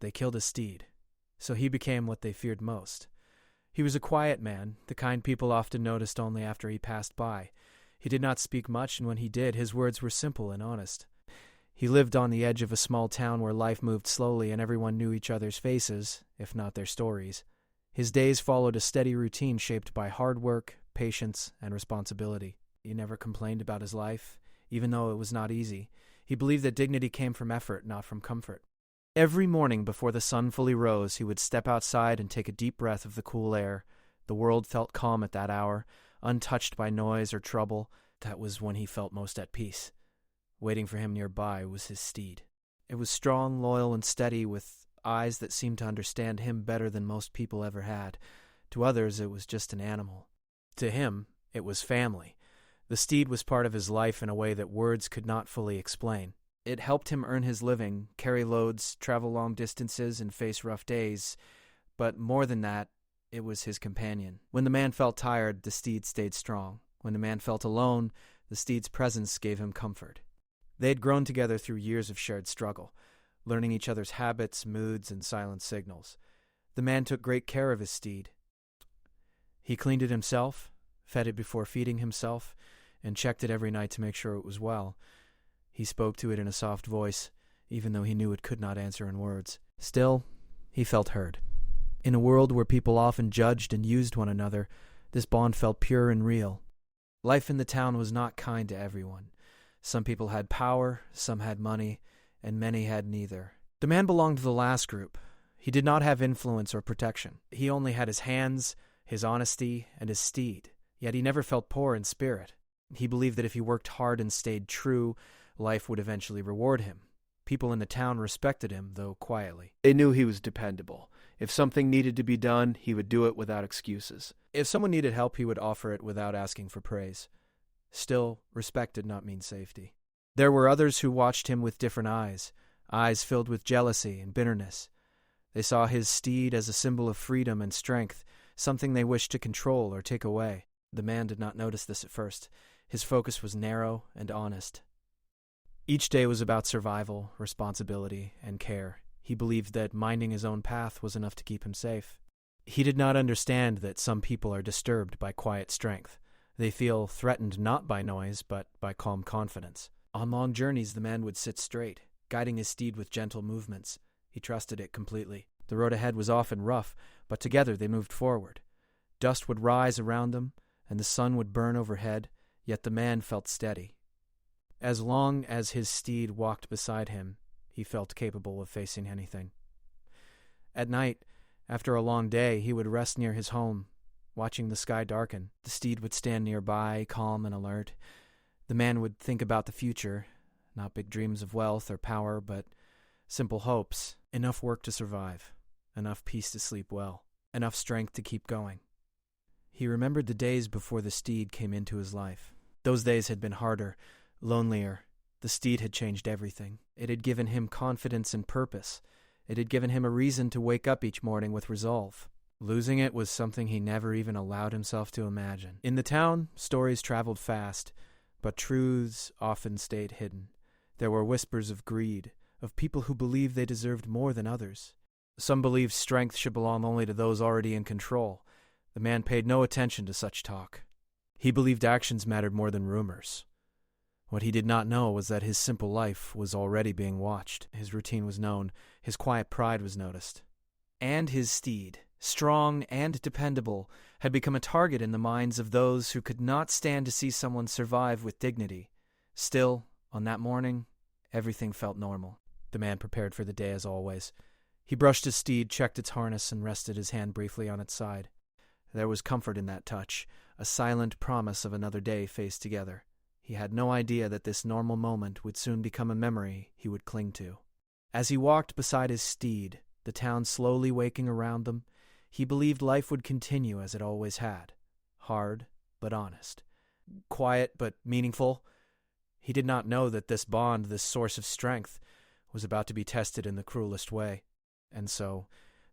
They killed his steed, so he became what they feared most. He was a quiet man, the kind people often noticed only after he passed by. He did not speak much, and when he did, his words were simple and honest. He lived on the edge of a small town where life moved slowly and everyone knew each other's faces, if not their stories. His days followed a steady routine shaped by hard work, patience, and responsibility. He never complained about his life, even though it was not easy. He believed that dignity came from effort, not from comfort. Every morning before the sun fully rose, he would step outside and take a deep breath of the cool air. The world felt calm at that hour, untouched by noise or trouble. That was when he felt most at peace. Waiting for him nearby was his steed. It was strong, loyal, and steady, with eyes that seemed to understand him better than most people ever had. To others, it was just an animal. To him, it was family. The steed was part of his life in a way that words could not fully explain. It helped him earn his living, carry loads, travel long distances, and face rough days. But more than that, it was his companion. When the man felt tired, the steed stayed strong. When the man felt alone, the steed's presence gave him comfort. They had grown together through years of shared struggle, learning each other's habits, moods, and silent signals. The man took great care of his steed. He cleaned it himself, fed it before feeding himself, and checked it every night to make sure it was well. He spoke to it in a soft voice, even though he knew it could not answer in words. Still, he felt heard. In a world where people often judged and used one another, this bond felt pure and real. Life in the town was not kind to everyone. Some people had power, some had money, and many had neither. The man belonged to the last group. He did not have influence or protection. He only had his hands, his honesty, and his steed. Yet he never felt poor in spirit. He believed that if he worked hard and stayed true, life would eventually reward him. People in the town respected him, though quietly. They knew he was dependable. If something needed to be done, he would do it without excuses. If someone needed help, he would offer it without asking for praise. Still, respect did not mean safety. There were others who watched him with different eyes filled with jealousy and bitterness. They saw his steed as a symbol of freedom and strength, something they wished to control or take away. The man did not notice this at first. His focus was narrow and honest. Each day was about survival, responsibility, and care. He believed that minding his own path was enough to keep him safe. He did not understand that some people are disturbed by quiet strength. They feel threatened not by noise, but by calm confidence. On long journeys, the man would sit straight, guiding his steed with gentle movements. He trusted it completely. The road ahead was often rough, but together they moved forward. Dust would rise around them, and the sun would burn overhead, yet the man felt steady. As long as his steed walked beside him, he felt capable of facing anything. At night, after a long day, he would rest near his home, watching the sky darken. The steed would stand nearby, calm and alert. The man would think about the future, not big dreams of wealth or power, but simple hopes. Enough work to survive, enough peace to sleep well, enough strength to keep going. He remembered the days before the steed came into his life. Those days had been harder, lonelier. The steed had changed everything. It had given him confidence and purpose. It had given him a reason to wake up each morning with resolve. Losing it was something he never even allowed himself to imagine. In the town, stories traveled fast, but truths often stayed hidden. There were whispers of greed, of people who believed they deserved more than others. Some believed strength should belong only to those already in control. The man paid no attention to such talk. He believed actions mattered more than rumors. What he did not know was that his simple life was already being watched. His routine was known. His quiet pride was noticed. And his steed, strong and dependable, had become a target in the minds of those who could not stand to see someone survive with dignity. Still, on that morning, everything felt normal. The man prepared for the day as always. He brushed his steed, checked its harness, and rested his hand briefly on its side. There was comfort in that touch, a silent promise of another day faced together. He had no idea that this normal moment would soon become a memory he would cling to. As he walked beside his steed, the town slowly waking around them, he believed life would continue as it always had. Hard, but honest. Quiet, but meaningful. He did not know that this bond, this source of strength, was about to be tested in the cruelest way. And so,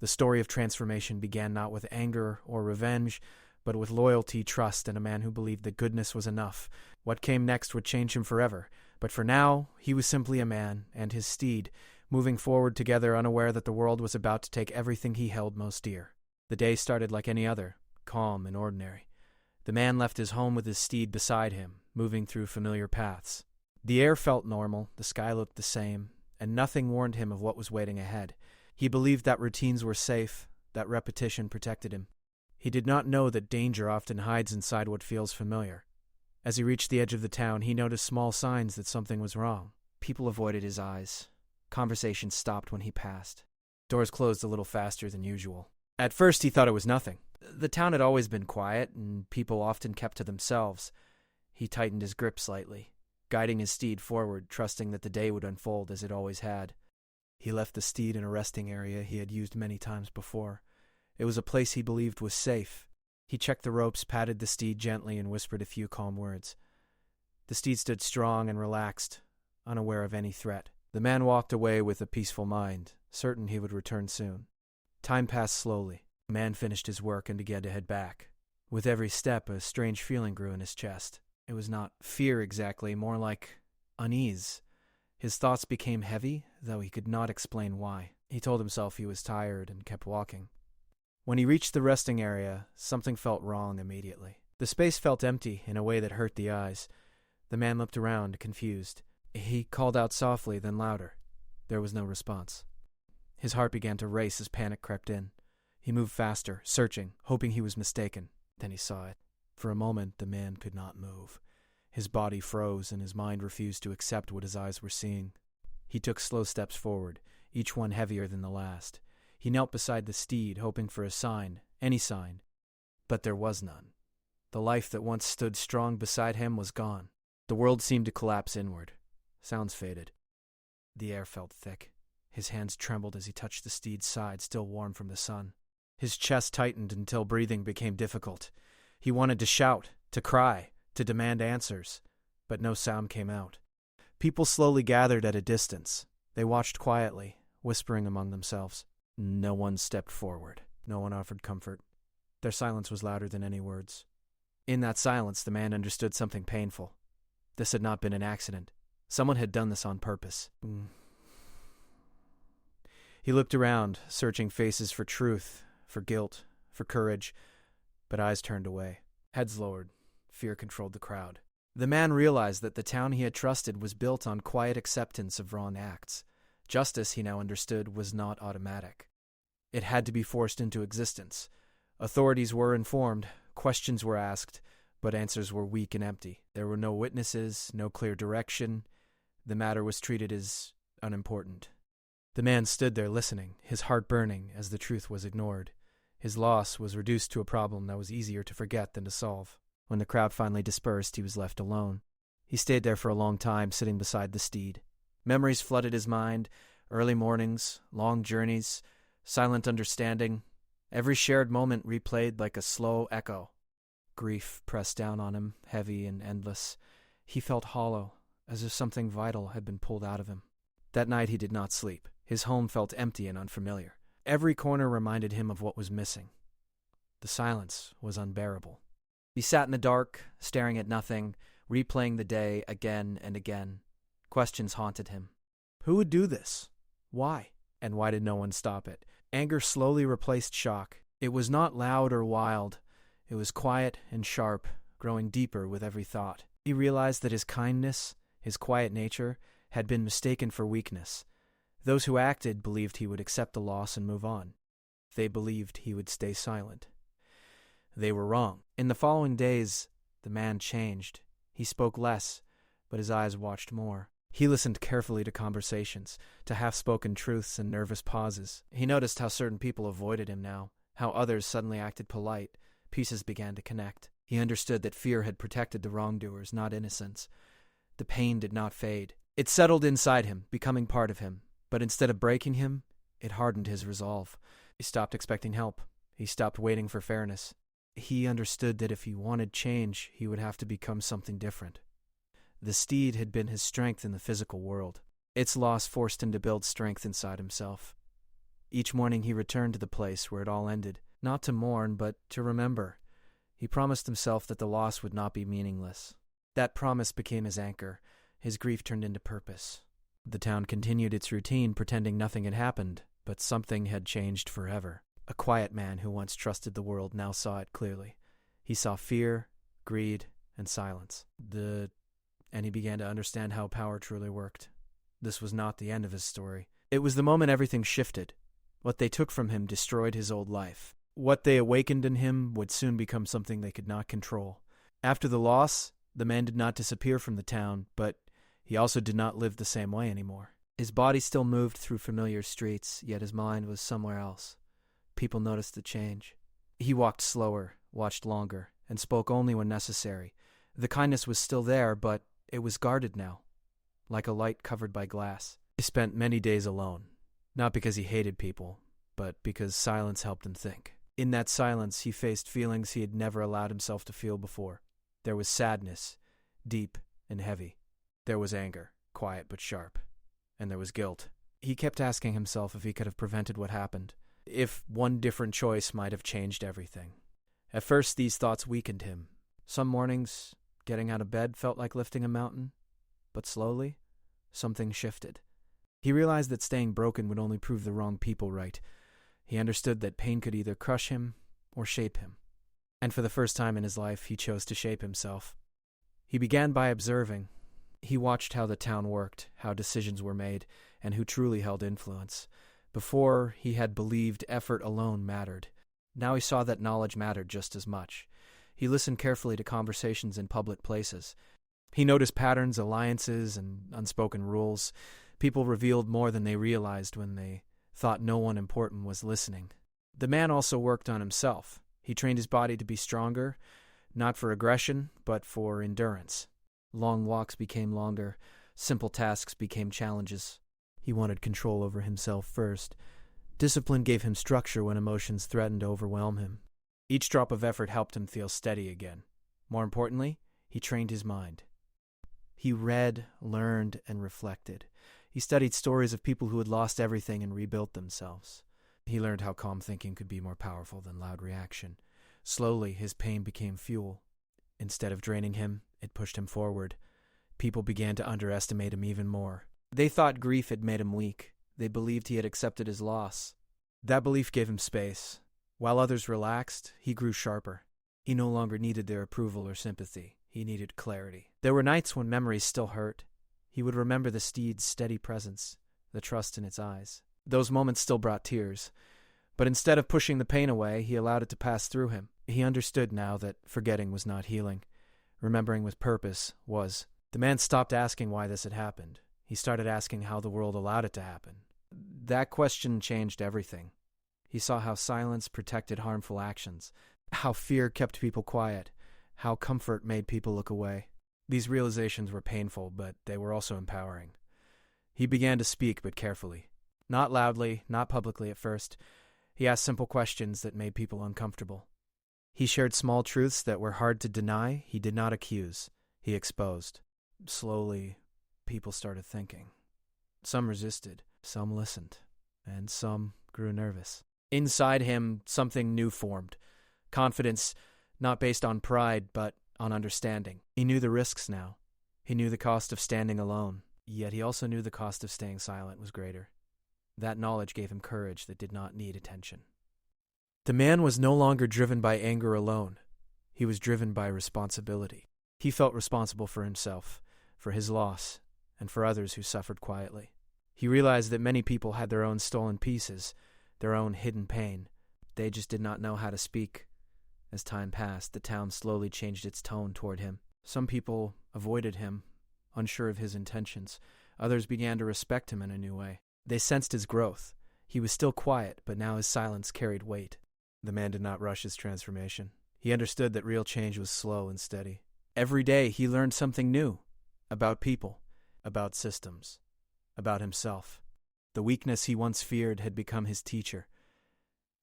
the story of transformation began not with anger or revenge, but with loyalty, trust, and a man who believed that goodness was enough. What came next would change him forever, but for now, he was simply a man, and his steed, moving forward together, unaware that the world was about to take everything he held most dear. The day started like any other, calm and ordinary. The man left his home with his steed beside him, moving through familiar paths. The air felt normal, the sky looked the same, and nothing warned him of what was waiting ahead. He believed that routines were safe, that repetition protected him. He did not know that danger often hides inside what feels familiar. As he reached the edge of the town, he noticed small signs that something was wrong. People avoided his eyes. Conversation stopped when he passed. Doors closed a little faster than usual. At first he thought it was nothing. The town had always been quiet, and people often kept to themselves. He tightened his grip slightly, guiding his steed forward, trusting that the day would unfold as it always had. He left the steed in a resting area he had used many times before. It was a place he believed was safe. He checked the ropes, patted the steed gently, and whispered a few calm words. The steed stood strong and relaxed, unaware of any threat. The man walked away with a peaceful mind, certain he would return soon. Time passed slowly. The man finished his work and began to head back. With every step, a strange feeling grew in his chest. It was not fear exactly, more like unease. His thoughts became heavy, though he could not explain why. He told himself he was tired and kept walking. When he reached the resting area, something felt wrong immediately. The space felt empty in a way that hurt the eyes. The man looked around, confused. He called out softly, then louder. There was no response. His heart began to race as panic crept in. He moved faster, searching, hoping he was mistaken. Then he saw it. For a moment, the man could not move. His body froze, and his mind refused to accept what his eyes were seeing. He took slow steps forward, each one heavier than the last. He knelt beside the steed, hoping for a sign, any sign. But there was none. The life that once stood strong beside him was gone. The world seemed to collapse inward. Sounds faded. The air felt thick. His hands trembled as he touched the steed's side, still warm from the sun. His chest tightened until breathing became difficult. He wanted to shout, to cry, to demand answers, but no sound came out. People slowly gathered at a distance. They watched quietly, whispering among themselves. No one stepped forward. No one offered comfort. Their silence was louder than any words. In that silence, the man understood something painful. This had not been an accident. Someone had done this on purpose. He looked around, searching faces for truth, for guilt, for courage, but eyes turned away. Heads lowered. Fear controlled the crowd. The man realized that the town he had trusted was built on quiet acceptance of wrong acts. Justice, he now understood, was not automatic. It had to be forced into existence. Authorities were informed, questions were asked, but answers were weak and empty. There were no witnesses, no clear direction. The matter was treated as unimportant. The man stood there listening, his heart burning as the truth was ignored. His loss was reduced to a problem that was easier to forget than to solve. When the crowd finally dispersed, he was left alone. He stayed there for a long time, sitting beside the steed. Memories flooded his mind, early mornings, long journeys, silent understanding, every shared moment replayed like a slow echo. Grief pressed down on him, heavy and endless. He felt hollow, as if something vital had been pulled out of him. That night he did not sleep. His home felt empty and unfamiliar. Every corner reminded him of what was missing. The silence was unbearable. He sat in the dark, staring at nothing, replaying the day again and again. Questions haunted him. Who would do this? Why? And why did no one stop it? Anger slowly replaced shock. It was not loud or wild. It was quiet and sharp, growing deeper with every thought. He realized that his kindness, his quiet nature, had been mistaken for weakness. Those who acted believed he would accept the loss and move on. They believed he would stay silent. They were wrong. In the following days, the man changed. He spoke less, but his eyes watched more. He listened carefully to conversations, to half-spoken truths and nervous pauses. He noticed how certain people avoided him now, how others suddenly acted polite. Pieces began to connect. He understood that fear had protected the wrongdoers, not innocents. The pain did not fade. It settled inside him, becoming part of him. But instead of breaking him, it hardened his resolve. He stopped expecting help. He stopped waiting for fairness. He understood that if he wanted change, he would have to become something different. The steed had been his strength in the physical world. Its loss forced him to build strength inside himself. Each morning he returned to the place where it all ended, not to mourn, but to remember. He promised himself that the loss would not be meaningless. That promise became his anchor. His grief turned into purpose. The town continued its routine, pretending nothing had happened, but something had changed forever. A quiet man who once trusted the world now saw it clearly. He saw fear, greed, and silence. And he began to understand how power truly worked. This was not the end of his story. It was the moment everything shifted. What they took from him destroyed his old life. What they awakened in him would soon become something they could not control. After the loss, the man did not disappear from the town, but he also did not live the same way anymore. His body still moved through familiar streets, yet his mind was somewhere else. People noticed the change. He walked slower, watched longer, and spoke only when necessary. The kindness was still there, but it was guarded now, like a light covered by glass. He spent many days alone, not because he hated people, but because silence helped him think. In that silence, he faced feelings he had never allowed himself to feel before. There was sadness, deep and heavy. There was anger, quiet but sharp. And there was guilt. He kept asking himself if he could have prevented what happened, if one different choice might have changed everything. At first, these thoughts weakened him. Some mornings, getting out of bed felt like lifting a mountain, but slowly, something shifted. He realized that staying broken would only prove the wrong people right. He understood that pain could either crush him or shape him. And for the first time in his life, he chose to shape himself. He began by observing. He watched how the town worked, how decisions were made, and who truly held influence. Before, he had believed effort alone mattered. Now he saw that knowledge mattered just as much. He listened carefully to conversations in public places. He noticed patterns, alliances, and unspoken rules. People revealed more than they realized when they thought no one important was listening. The man also worked on himself. He trained his body to be stronger, not for aggression, but for endurance. Long walks became longer. Simple tasks became challenges. He wanted control over himself first. Discipline gave him structure when emotions threatened to overwhelm him. Each drop of effort helped him feel steady again. More importantly, he trained his mind. He read, learned, and reflected. He studied stories of people who had lost everything and rebuilt themselves. He learned how calm thinking could be more powerful than loud reaction. Slowly, his pain became fuel. Instead of draining him, it pushed him forward. People began to underestimate him even more. They thought grief had made him weak. They believed he had accepted his loss. That belief gave him space. While others relaxed, he grew sharper. He no longer needed their approval or sympathy. He needed clarity. There were nights when memories still hurt. He would remember the steed's steady presence, the trust in its eyes. Those moments still brought tears. But instead of pushing the pain away, he allowed it to pass through him. He understood now that forgetting was not healing. Remembering with purpose was. The man stopped asking why this had happened. He started asking how the world allowed it to happen. That question changed everything. He saw how silence protected harmful actions, how fear kept people quiet, how comfort made people look away. These realizations were painful, but they were also empowering. He began to speak, but carefully. Not loudly, not publicly at first. He asked simple questions that made people uncomfortable. He shared small truths that were hard to deny. He did not accuse. He exposed. Slowly, people started thinking. Some resisted, some listened, and some grew nervous. Inside him, something new formed. Confidence, not based on pride, but on understanding. He knew the risks now. He knew the cost of standing alone, yet he also knew the cost of staying silent was greater. That knowledge gave him courage that did not need attention. The man was no longer driven by anger alone. He was driven by responsibility. He felt responsible for himself, for his loss, and for others who suffered quietly. He realized that many people had their own stolen pieces, their own hidden pain. They just did not know how to speak. As time passed, the town slowly changed its tone toward him. Some people avoided him, unsure of his intentions. Others began to respect him in a new way. They sensed his growth. He was still quiet, but now his silence carried weight. The man did not rush his transformation. He understood that real change was slow and steady. Every day he learned something new about people, about systems, about himself. The weakness he once feared had become his teacher.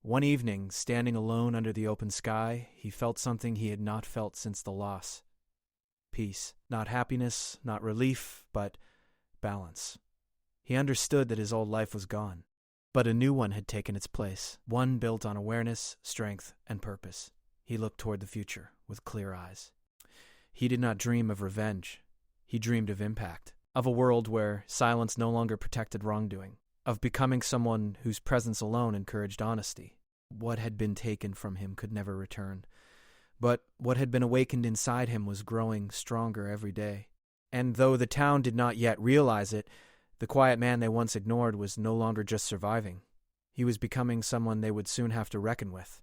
One evening, standing alone under the open sky, he felt something he had not felt since the loss. Peace. Not happiness, not relief, but balance. He understood that his old life was gone, but a new one had taken its place, one built on awareness, strength, and purpose. He looked toward the future with clear eyes. He did not dream of revenge. He dreamed of impact. of a world where silence no longer protected wrongdoing, of becoming someone whose presence alone encouraged honesty. What had been taken from him could never return, but what had been awakened inside him was growing stronger every day. And though the town did not yet realize it, the quiet man they once ignored was no longer just surviving. He was becoming someone they would soon have to reckon with.